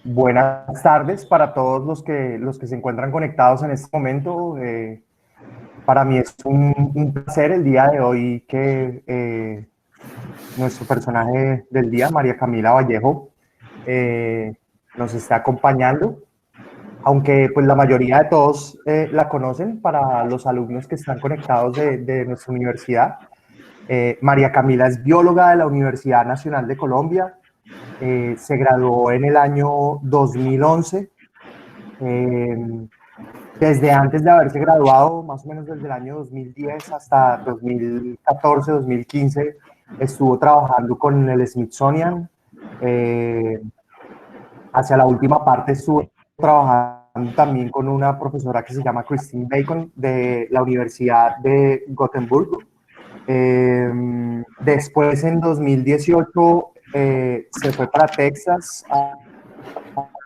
Buenas tardes para todos los que se encuentran conectados en este momento. Para mí es un placer el día de hoy que nuestro personaje del día, María Camila Vallejo, nos está acompañando. Aunque pues la mayoría de todos la conocen, para los alumnos que están conectados de nuestra universidad. María Camila es bióloga de la Universidad Nacional de Colombia. Se graduó en el año 2011. Desde antes de haberse graduado, más o menos desde el año 2010 hasta 2014, 2015, estuvo trabajando con el Smithsonian. Hacia la última parte estuvo trabajando también con una profesora que se llama Christine Bacon de la Universidad de Gotemburgo. Después, en 2018, se fue para Texas a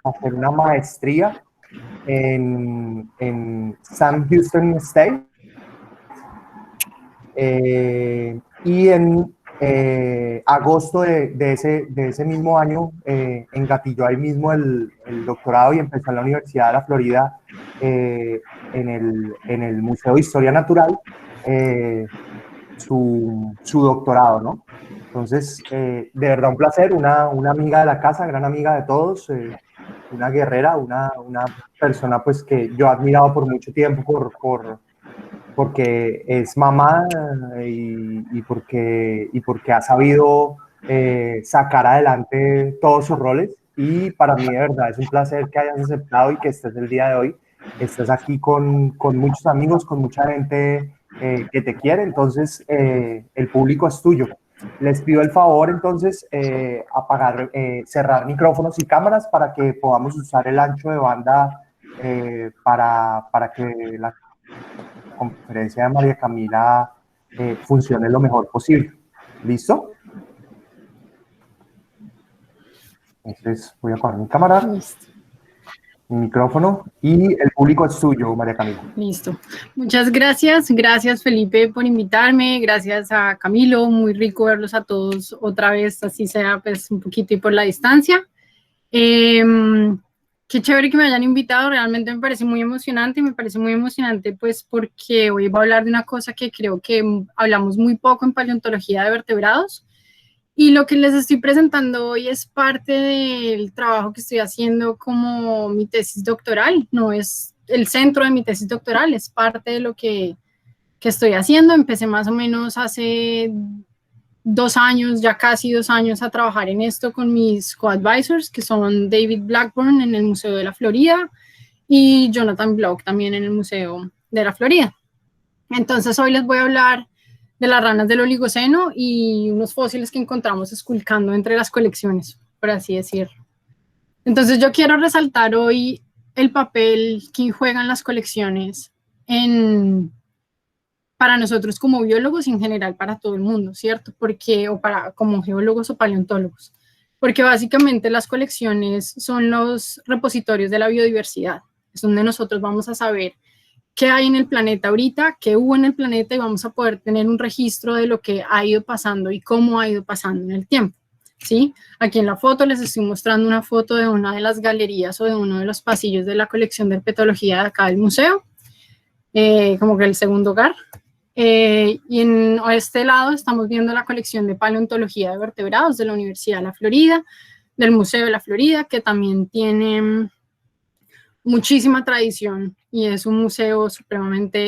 hacer una maestría en Sam Houston State. Y en agosto de ese mismo año engatilló ahí mismo el doctorado y empezó en la Universidad de la Florida, en el Museo de Historia Natural, su doctorado, ¿no? Entonces, de verdad un placer, una amiga de la casa, gran amiga de todos, una guerrera, una persona pues que yo he admirado por mucho tiempo porque es mamá, y porque ha sabido sacar adelante todos sus roles. Y para mí de verdad es un placer que hayas aceptado y que estés el día de hoy. Estás aquí con muchos amigos, con mucha gente que te quiere. Entonces el público es tuyo. Les pido el favor entonces cerrar micrófonos y cámaras para que podamos usar el ancho de banda para que la conferencia de María Camila funcione lo mejor posible. ¿Listo? Entonces voy a poner mi cámara, mi micrófono, y el público es suyo, María Camila. Listo. Muchas gracias. Gracias, Felipe, por invitarme. Gracias a Camilo. Muy rico verlos a todos otra vez, así sea pues un poquito y por la distancia. Qué chévere que me hayan invitado, realmente me parece muy emocionante, pues porque hoy voy a hablar de una cosa que creo que hablamos muy poco en paleontología de vertebrados, y lo que les estoy presentando hoy es parte del trabajo que estoy haciendo como mi tesis doctoral, no es el centro de mi tesis doctoral, es parte de lo que estoy haciendo. Empecé más o menos hace 2 años, ya casi 2 años, a trabajar en esto con mis co-advisors, que son David Blackburn en el Museo de la Florida y Jonathan Block también en el Museo de la Florida. Entonces hoy les voy a hablar de las ranas del Oligoceno y unos fósiles que encontramos esculcando entre las colecciones, por así decirlo. Entonces yo quiero resaltar hoy el papel que juegan las colecciones para nosotros como biólogos y en general para todo el mundo, ¿cierto? Como geólogos o paleontólogos. Porque básicamente las colecciones son los repositorios de la biodiversidad. Es donde nosotros vamos a saber qué hay en el planeta ahorita, qué hubo en el planeta, y vamos a poder tener un registro de lo que ha ido pasando y cómo ha ido pasando en el tiempo, ¿sí? Aquí en la foto les estoy mostrando una foto de una de las galerías o de uno de los pasillos de la colección de herpetología de acá del museo, como que el segundo hogar. Y en este lado estamos viendo la colección de paleontología de vertebrados de la Universidad de la Florida, del Museo de la Florida, que también tiene muchísima tradición y es un museo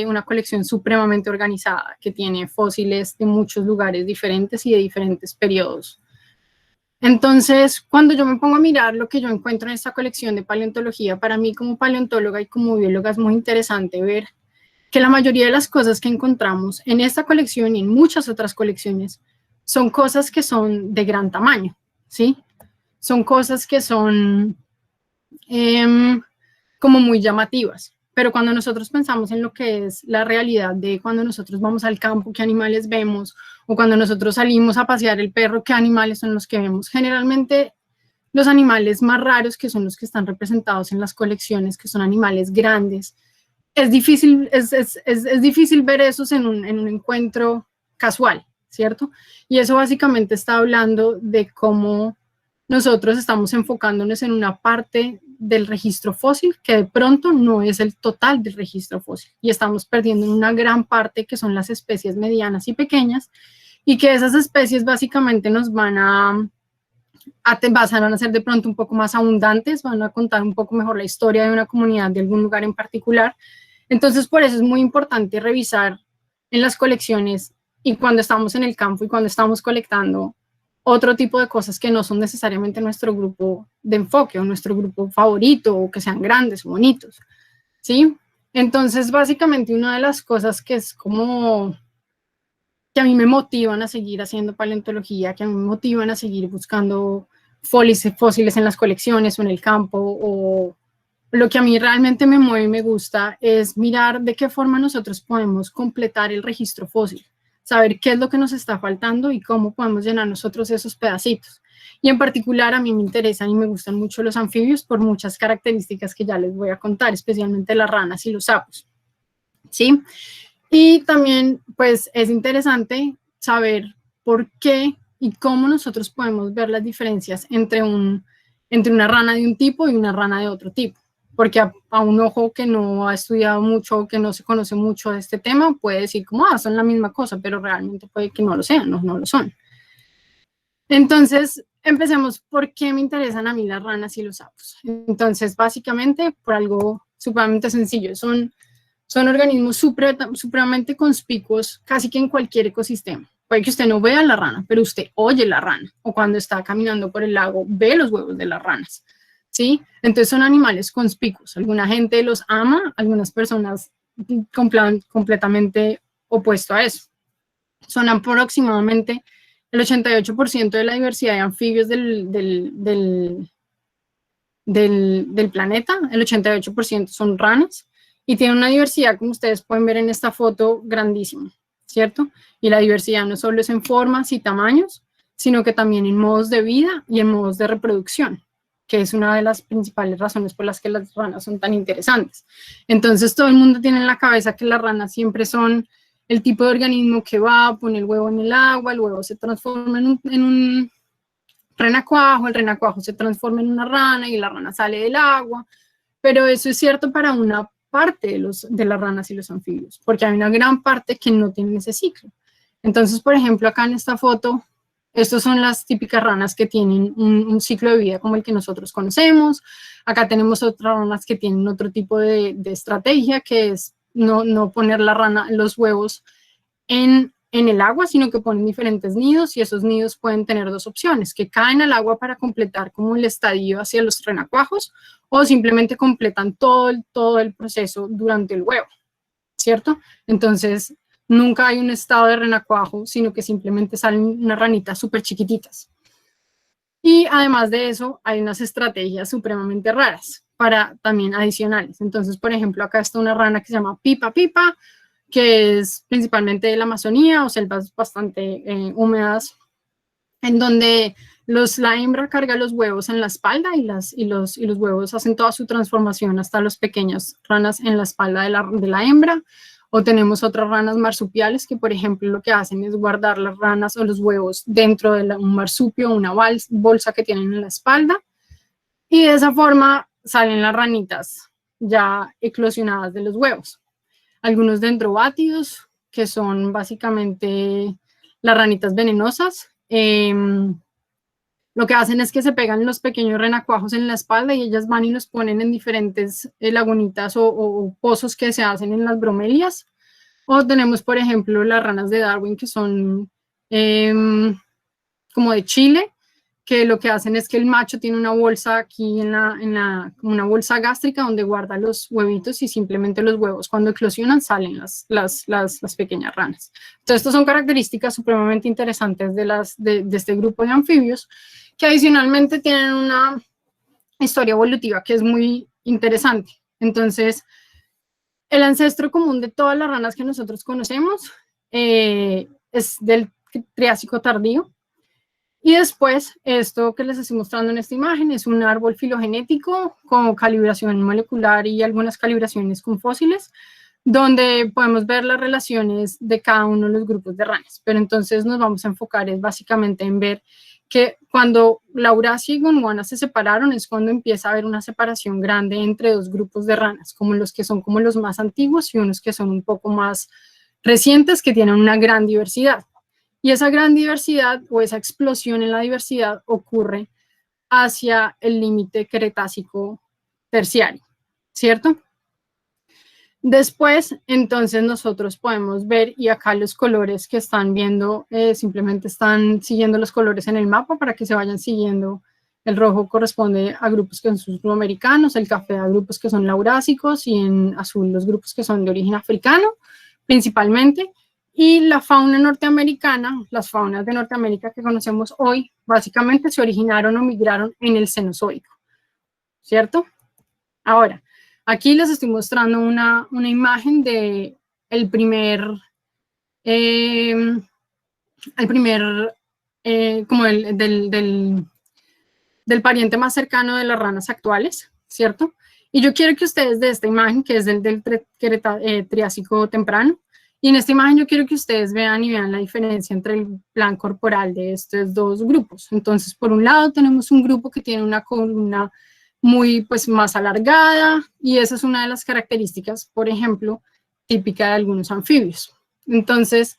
una colección supremamente organizada, que tiene fósiles de muchos lugares diferentes y de diferentes periodos. Entonces, cuando yo me pongo a mirar lo que yo encuentro en esta colección de paleontología, para mí como paleontóloga y como bióloga es muy interesante ver que la mayoría de las cosas que encontramos en esta colección y en muchas otras colecciones son cosas que son de gran tamaño, ¿sí? Son cosas que son como muy llamativas. Pero cuando nosotros pensamos en lo que es la realidad de cuando nosotros vamos al campo, qué animales vemos, o cuando nosotros salimos a pasear el perro, qué animales son los que vemos, generalmente los animales más raros, que son los que están representados en las colecciones, que son animales grandes, es difícil ver esos en un encuentro casual, ¿cierto? Y eso básicamente está hablando de cómo nosotros estamos enfocándonos en una parte del registro fósil que de pronto no es el total del registro fósil y estamos perdiendo una gran parte que son las especies medianas y pequeñas y que esas especies básicamente nos van a ser de pronto un poco más abundantes, van a contar un poco mejor la historia de una comunidad de algún lugar en particular. Entonces, por eso es muy importante revisar en las colecciones y cuando estamos en el campo y cuando estamos colectando otro tipo de cosas que no son necesariamente nuestro grupo de enfoque o nuestro grupo favorito o que sean grandes o bonitos, ¿sí? Entonces, básicamente una de las cosas que es como que a mí me motivan a seguir haciendo paleontología, que a mí me motivan a seguir buscando fósiles en las colecciones o en el campo, o lo que a mí realmente me mueve y me gusta es mirar de qué forma nosotros podemos completar el registro fósil, saber qué es lo que nos está faltando y cómo podemos llenar nosotros esos pedacitos. Y en particular a mí me interesan y me gustan mucho los anfibios por muchas características que ya les voy a contar, especialmente las ranas y los sapos, ¿sí? Y también, pues, es interesante saber por qué y cómo nosotros podemos ver las diferencias entre una rana de un tipo y una rana de otro tipo. Porque a un ojo que no ha estudiado mucho, que no se conoce mucho de este tema, puede decir como, son la misma cosa, pero realmente puede que no lo sean, no lo son. Entonces, empecemos por qué me interesan a mí las ranas y los sapos. Entonces, básicamente, por algo supremamente sencillo, son organismos supremamente conspicuos casi que en cualquier ecosistema. Puede que usted no vea la rana, pero usted oye la rana, o cuando está caminando por el lago, ve los huevos de las ranas, ¿sí? Entonces son animales conspicuos. Alguna gente los ama, algunas personas completamente opuesto a eso. Son aproximadamente el 88% de la diversidad de anfibios del planeta, el 88% son ranas, y tiene una diversidad, como ustedes pueden ver en esta foto, grandísima, ¿cierto? Y la diversidad no solo es en formas y tamaños, sino que también en modos de vida y en modos de reproducción, que es una de las principales razones por las que las ranas son tan interesantes. Entonces, todo el mundo tiene en la cabeza que las ranas siempre son el tipo de organismo que va, pone el huevo en el agua, el huevo se transforma en un renacuajo, el renacuajo se transforma en una rana y la rana sale del agua, pero eso es cierto para una parte de las ranas y los anfibios, porque hay una gran parte que no tienen ese ciclo. Entonces, por ejemplo, acá en esta foto, estas son las típicas ranas que tienen un ciclo de vida como el que nosotros conocemos. Acá tenemos otras ranas que tienen otro tipo de estrategia, que es no poner los huevos en el agua, sino que ponen diferentes nidos y esos nidos pueden tener dos opciones, que caen al agua para completar como el estadio hacia los renacuajos o simplemente completan todo el proceso durante el huevo, ¿cierto? Entonces, nunca hay un estado de renacuajo, sino que simplemente salen unas ranitas súper chiquititas. Y además de eso, hay unas estrategias supremamente raras para también adicionales. Entonces, por ejemplo, acá está una rana que se llama Pipa Pipa, que es principalmente de la Amazonía o selvas bastante húmedas, en donde la hembra carga los huevos en la espalda y los huevos hacen toda su transformación hasta las pequeñas ranas en la espalda de la hembra. O tenemos otras ranas marsupiales que, por ejemplo, lo que hacen es guardar las ranas o los huevos dentro de un marsupio o una bolsa que tienen en la espalda. Y de esa forma salen las ranitas ya eclosionadas de los huevos. Algunos dendrobátidos, que son básicamente las ranitas venenosas. Lo que hacen es que se pegan los pequeños renacuajos en la espalda y ellas van y los ponen en diferentes lagunitas o pozos que se hacen en las bromelias. O tenemos, por ejemplo, las ranas de Darwin, que son como de Chile, que lo que hacen es que el macho tiene una bolsa aquí como una bolsa gástrica donde guarda los huevitos y simplemente los huevos cuando eclosionan salen las pequeñas ranas. Entonces, estas son características supremamente interesantes de este grupo de anfibios que adicionalmente tienen una historia evolutiva que es muy interesante. Entonces, el ancestro común de todas las ranas que nosotros conocemos es del Triásico tardío. Y después, esto que les estoy mostrando en esta imagen es un árbol filogenético con calibración molecular y algunas calibraciones con fósiles, donde podemos ver las relaciones de cada uno de los grupos de ranas. Pero entonces nos vamos a enfocar básicamente en ver que cuando Laurasia y Gondwana se separaron es cuando empieza a haber una separación grande entre dos grupos de ranas, como los que son como los más antiguos y unos que son un poco más recientes, que tienen una gran diversidad. Y esa gran diversidad o esa explosión en la diversidad ocurre hacia el límite Cretácico terciario, ¿cierto? Después, entonces nosotros podemos ver, y acá los colores que están viendo, simplemente están siguiendo los colores en el mapa para que se vayan siguiendo. El rojo corresponde a grupos que son sudamericanos, el café a grupos que son laurásicos y en azul los grupos que son de origen africano, principalmente. Y la fauna norteamericana, las faunas de Norteamérica que conocemos hoy, básicamente se originaron o migraron en el Cenozoico, ¿cierto? Ahora, aquí les estoy mostrando una imagen de el primer como del pariente más cercano de las ranas actuales, ¿cierto? Y yo quiero que ustedes de esta imagen, que es del Triásico temprano, y en esta imagen yo quiero que ustedes vean la diferencia entre el plan corporal de estos dos grupos. Entonces, por un lado tenemos un grupo que tiene una columna muy más alargada, y esa es una de las características, por ejemplo, típica de algunos anfibios. Entonces,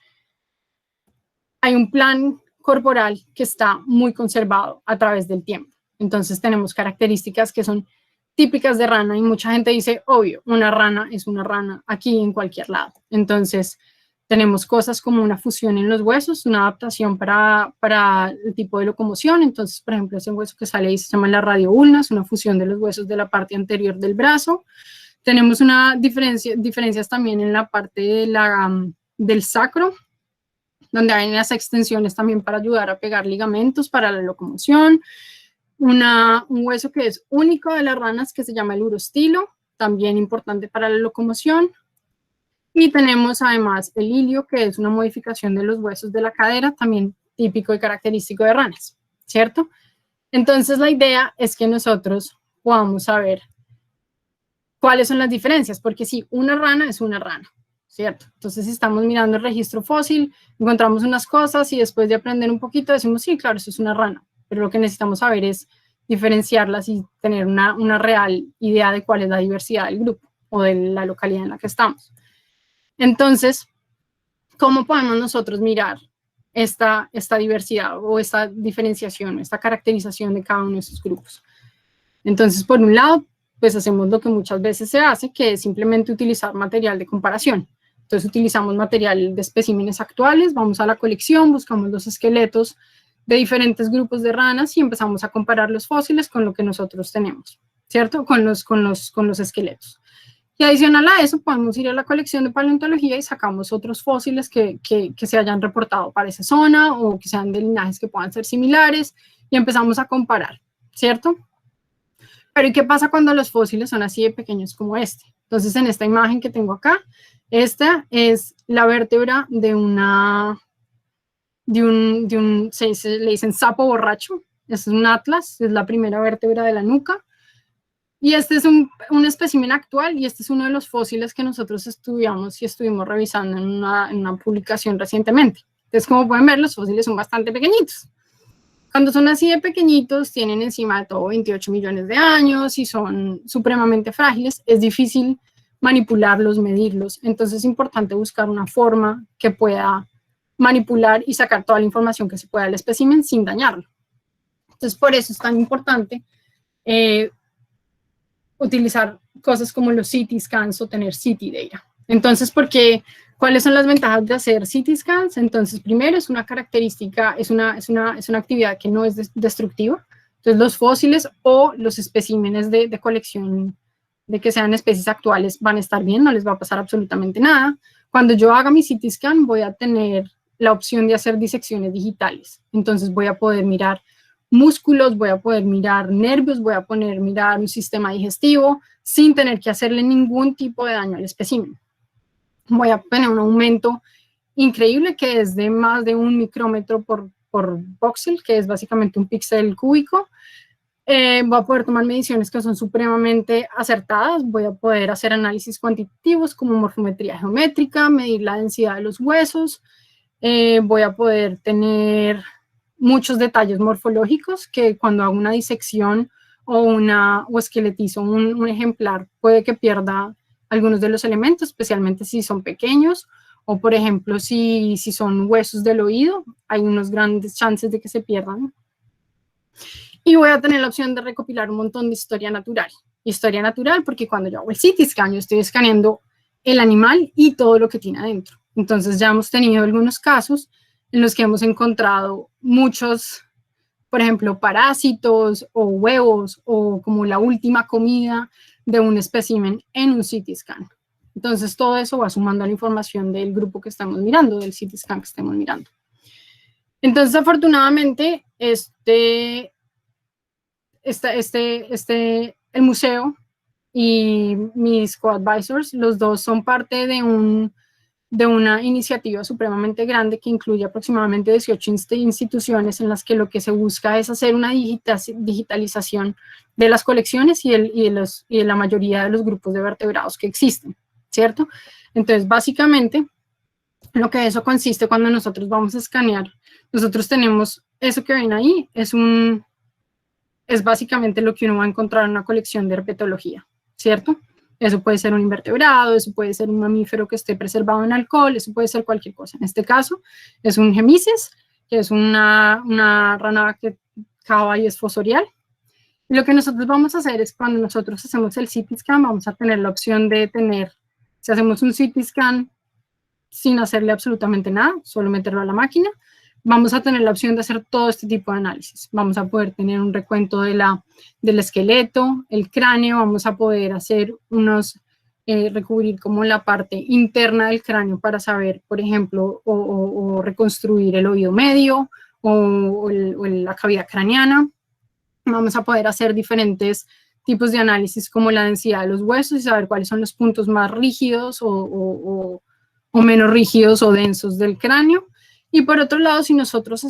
hay un plan corporal que está muy conservado a través del tiempo. Entonces, tenemos características que son típicas de rana, y mucha gente dice, obvio, una rana es una rana aquí en cualquier lado. Entonces, tenemos cosas como una fusión en los huesos, una adaptación para el tipo de locomoción. Entonces, por ejemplo, ese hueso que sale ahí se llama la radioulna, es una fusión de los huesos de la parte anterior del brazo. Tenemos una diferencias también en la parte del sacro, donde hay unas extensiones también para ayudar a pegar ligamentos para la locomoción. Un hueso que es único de las ranas que se llama el urostilo, también importante para la locomoción. Y tenemos además el ilio, que es una modificación de los huesos de la cadera, también típico y característico de ranas, ¿cierto? Entonces la idea es que nosotros podamos saber cuáles son las diferencias, porque sí, una rana es una rana, ¿cierto? Entonces, si estamos mirando el registro fósil, encontramos unas cosas y después de aprender un poquito decimos, sí, claro, eso es una rana. Pero lo que necesitamos saber es diferenciarlas y tener una real idea de cuál es la diversidad del grupo o de la localidad en la que estamos. Entonces, ¿cómo podemos nosotros mirar esta diversidad o esta diferenciación, esta caracterización de cada uno de estos grupos? Entonces, por un lado, pues hacemos lo que muchas veces se hace, que es simplemente utilizar material de comparación. Entonces, utilizamos material de especímenes actuales, vamos a la colección, buscamos los esqueletos de diferentes grupos de ranas y empezamos a comparar los fósiles con lo que nosotros tenemos, ¿cierto? Con los esqueletos. Y adicional a eso, podemos ir a la colección de paleontología y sacamos otros fósiles que se hayan reportado para esa zona o que sean de linajes que puedan ser similares y empezamos a comparar, ¿cierto? Pero ¿y qué pasa cuando los fósiles son así de pequeños como este? Entonces, en esta imagen que tengo acá, esta es la vértebra de le dicen sapo borracho. Este es un atlas, es la primera vértebra de la nuca. Y este es un espécimen actual y este es uno de los fósiles que nosotros estudiamos y estuvimos revisando en una publicación recientemente. Entonces, como pueden ver, los fósiles son bastante pequeñitos. Cuando son así de pequeñitos, tienen encima de todo 28 millones de años y son supremamente frágiles, es difícil manipularlos, medirlos. Entonces es importante buscar una forma que pueda manipular y sacar toda la información que se pueda del espécimen sin dañarlo. Entonces por eso es tan importante utilizar cosas como los CT scans o tener CT data. Entonces, ¿cuáles son las ventajas de hacer CT scans? Entonces, primero, es una característica, es una actividad que no es destructiva. Entonces, los fósiles o los especímenes de colección de que sean especies actuales van a estar bien, no les va a pasar absolutamente nada. Cuando yo haga mi CT scan, voy a tener la opción de hacer disecciones digitales. Entonces, voy a poder mirar músculos, voy a poder mirar nervios, voy a poder mirar un sistema digestivo sin tener que hacerle ningún tipo de daño al espécimen. Voy a tener un aumento increíble que es de más de 1 micrómetro por voxel, que es básicamente un píxel cúbico. Voy a poder tomar mediciones que son supremamente acertadas, voy a poder hacer análisis cuantitativos como morfometría geométrica, medir la densidad de los huesos, voy a poder tener muchos detalles morfológicos que cuando hago una disección o esqueletizo un ejemplar puede que pierda algunos de los elementos, especialmente si son pequeños, o por ejemplo si son huesos del oído, hay unos grandes chances de que se pierdan. Y voy a tener la opción de recopilar un montón de historia natural. Historia natural porque cuando yo hago el CT scan, yo estoy escaneando el animal y todo lo que tiene adentro. Entonces ya hemos tenido algunos casos en los que hemos encontrado muchos, por ejemplo, parásitos o huevos o como la última comida de un espécimen en un CT scan. Entonces todo eso va sumando a la información del grupo que estamos mirando, del CT scan que estemos mirando. Entonces afortunadamente el museo y mis co-advisors, los dos son parte de una iniciativa supremamente grande que incluye aproximadamente 18 instituciones en las que lo que se busca es hacer una digitalización de las colecciones y de la mayoría de los grupos de vertebrados que existen, ¿cierto? Entonces, básicamente, lo que eso consiste cuando nosotros vamos a escanear, nosotros tenemos eso que ven ahí, es básicamente lo que uno va a encontrar en una colección de herpetología, ¿cierto? Eso puede ser un invertebrado, eso puede ser un mamífero que esté preservado en alcohol, eso puede ser cualquier cosa. En este caso es un gemises, que es una rana que cava y es fosorial. Y lo que nosotros vamos a hacer es cuando nosotros hacemos el CT scan, vamos a tener la opción de tener, si hacemos un CT scan sin hacerle absolutamente nada, solo meterlo a la máquina, vamos a tener la opción de hacer todo este tipo de análisis. Vamos a poder tener un recuento del esqueleto, el cráneo, vamos a poder hacer recubrir como la parte interna del cráneo para saber, por ejemplo, o reconstruir el oído medio o la cavidad craneana. Vamos a poder hacer diferentes tipos de análisis como la densidad de los huesos y saber cuáles son los puntos más rígidos o menos rígidos o densos del cráneo. Y por otro lado, si nosotros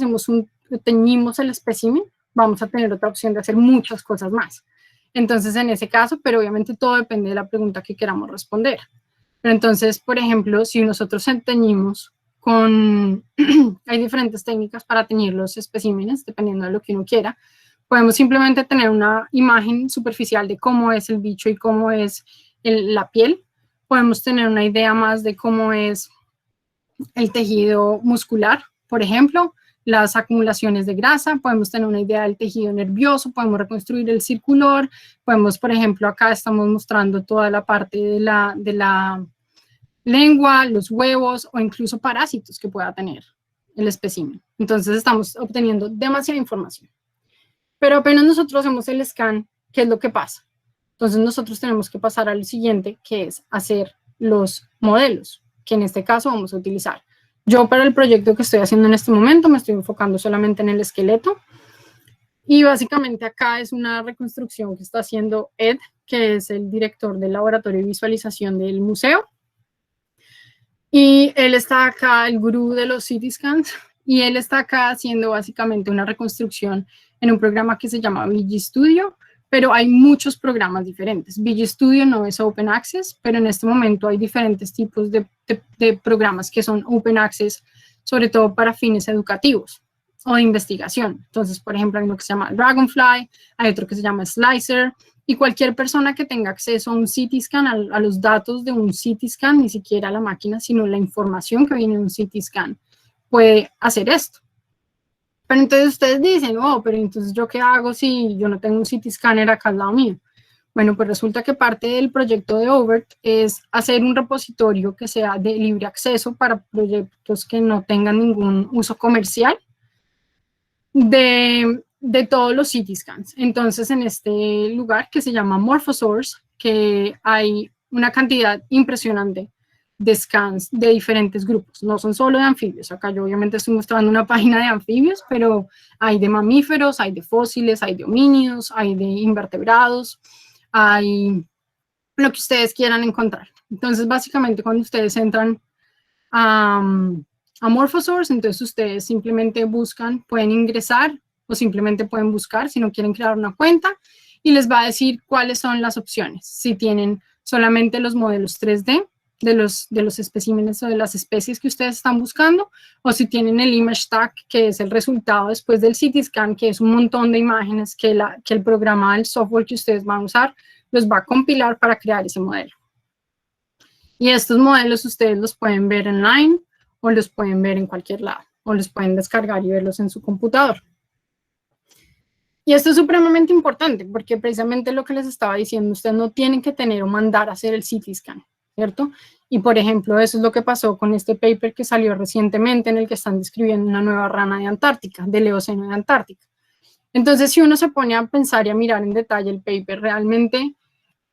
teñimos el espécimen, vamos a tener otra opción de hacer muchas cosas más. Entonces, en ese caso, pero obviamente todo depende de la pregunta que queramos responder. Pero entonces, por ejemplo, si nosotros teñimos hay diferentes técnicas para teñir los especímenes, dependiendo de lo que uno quiera. Podemos simplemente tener una imagen superficial de cómo es el bicho y cómo es la piel. Podemos tener una idea más de cómo es el tejido muscular, por ejemplo, las acumulaciones de grasa, podemos tener una idea del tejido nervioso, podemos reconstruir el circular, podemos, por ejemplo, acá estamos mostrando toda la parte de la lengua, los huevos o incluso parásitos que pueda tener el espécimen. Entonces estamos obteniendo demasiada información. Pero apenas nosotros hacemos el scan, ¿qué es lo que pasa? Entonces nosotros tenemos que pasar al siguiente, que es hacer los modelos, que en este caso vamos a utilizar. Yo para el proyecto que estoy haciendo en este momento me estoy enfocando solamente en el esqueleto y básicamente acá es una reconstrucción que está haciendo Ed, que es el director del laboratorio de visualización del museo, y él está acá, el gurú de los CT scans, y él está acá haciendo básicamente una reconstrucción en un programa que se llama VG Studio, pero hay muchos programas diferentes. VG Studio no es Open Access, pero en este momento hay diferentes tipos de programas que son Open Access, sobre todo para fines educativos o de investigación. Entonces, por ejemplo, hay uno que se llama Dragonfly, hay otro que se llama Slicer, y cualquier persona que tenga acceso a un CT scan, a los datos de un CT scan, ni siquiera a la máquina, sino la información que viene de un CT scan, puede hacer esto. Pero entonces ustedes dicen, oh, pero entonces ¿yo qué hago si yo no tengo un CT scanner acá al lado mío? Bueno, pues resulta que parte del proyecto de OVERT es hacer un repositorio que sea de libre acceso para proyectos que no tengan ningún uso comercial de todos los CT scans. Entonces, en este lugar que se llama Morphosource, que hay una cantidad impresionante de scans de diferentes grupos, no son solo de anfibios. Acá yo obviamente estoy mostrando una página de anfibios, pero hay de mamíferos, hay de fósiles, hay de homínidos, hay de invertebrados, hay lo que ustedes quieran encontrar. Entonces, básicamente, cuando ustedes entran a Morphosource, entonces ustedes simplemente buscan, pueden ingresar o simplemente pueden buscar si no quieren crear una cuenta y les va a decir cuáles son las opciones. Si tienen solamente los modelos 3D, de los especímenes o de las especies que ustedes están buscando, o si tienen el image tag, que es el resultado después del CT scan, que es un montón de imágenes que el programa del software que ustedes van a usar los va a compilar para crear ese modelo. Y estos modelos ustedes los pueden ver online o los pueden ver en cualquier lado, o los pueden descargar y verlos en su computador. Y esto es supremamente importante porque precisamente lo que les estaba diciendo, ustedes no tienen que tener o mandar a hacer el CT scan, ¿cierto? Y por ejemplo, eso es lo que pasó con este paper que salió recientemente en el que están describiendo una nueva rana de Antártica, del Eoceno de Antártica. Entonces, si uno se pone a pensar y a mirar en detalle el paper, realmente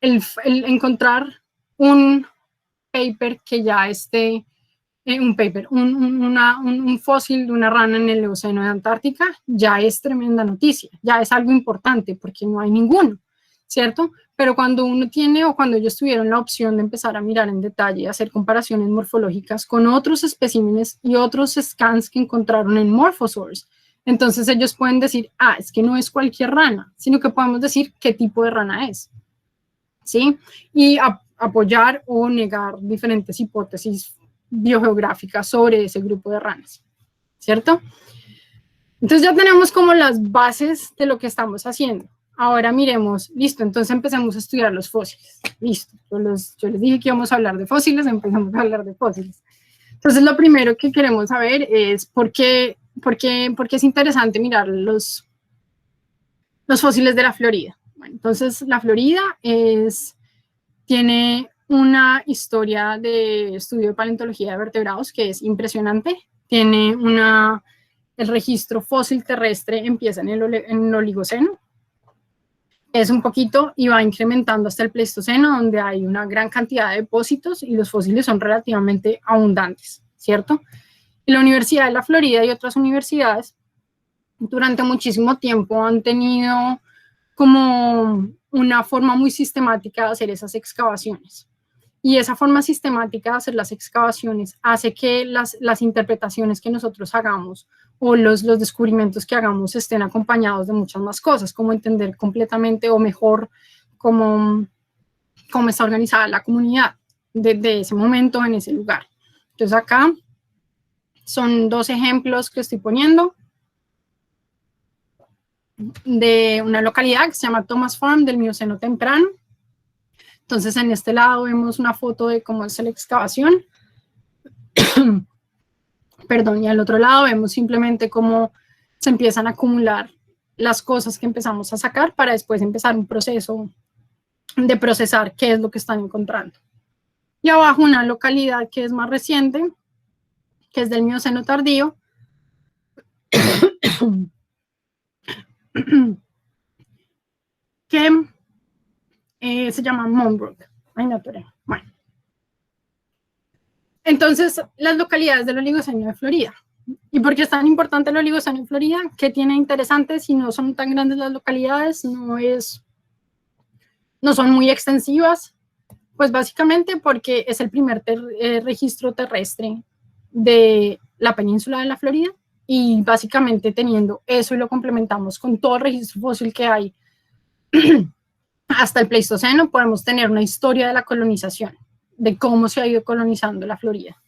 el encontrar un paper que ya esté, un fósil de una rana en el Eoceno de Antártica, ya es tremenda noticia, ya es algo importante porque no hay ninguno, ¿cierto? Pero cuando uno tiene o cuando ellos tuvieron la opción de empezar a mirar en detalle, hacer comparaciones morfológicas con otros especímenes y otros scans que encontraron en Morphosource, entonces ellos pueden decir, es que no es cualquier rana, sino que podemos decir qué tipo de rana es, ¿sí? Y apoyar o negar diferentes hipótesis biogeográficas sobre ese grupo de ranas, ¿cierto? Entonces ya tenemos como las bases de lo que estamos haciendo. Ahora miremos, listo, entonces empecemos a estudiar los fósiles. Listo, yo les dije que íbamos a hablar de fósiles, empezamos a hablar de fósiles. Entonces lo primero que queremos saber es por qué es interesante mirar los fósiles de la Florida. Bueno, entonces la Florida tiene una historia de estudio de paleontología de vertebrados que es impresionante. Tiene el registro fósil terrestre empieza en el Oligoceno. Es un poquito y va incrementando hasta el Pleistoceno, donde hay una gran cantidad de depósitos y los fósiles son relativamente abundantes, ¿cierto? Y la Universidad de la Florida y otras universidades durante muchísimo tiempo han tenido como una forma muy sistemática de hacer esas excavaciones. Y esa forma sistemática de hacer las excavaciones hace que las interpretaciones que nosotros hagamos o los descubrimientos que hagamos estén acompañados de muchas más cosas, como entender completamente o mejor cómo está organizada la comunidad de ese momento en ese lugar. Entonces acá son 2 ejemplos que estoy poniendo de una localidad que se llama Thomas Farm del Mioceno temprano. Entonces en este lado vemos una foto de cómo es la excavación. Perdón, y al otro lado vemos simplemente cómo se empiezan a acumular las cosas que empezamos a sacar para después empezar un proceso de procesar qué es lo que están encontrando. Y abajo una localidad que es más reciente, que es del Mioceno tardío, que se llama Monbrook. Bueno. Entonces, las localidades del Oligoceno de Florida. ¿Y por qué es tan importante el Oligoceno en Florida? ¿Qué tiene interesante? Si no son tan grandes las localidades, no son muy extensivas, pues básicamente porque es el primer registro terrestre de la península de la Florida, y básicamente teniendo eso y lo complementamos con todo el registro fósil que hay hasta el Pleistoceno, podemos tener una historia de la colonización, de cómo se ha ido colonizando la Florida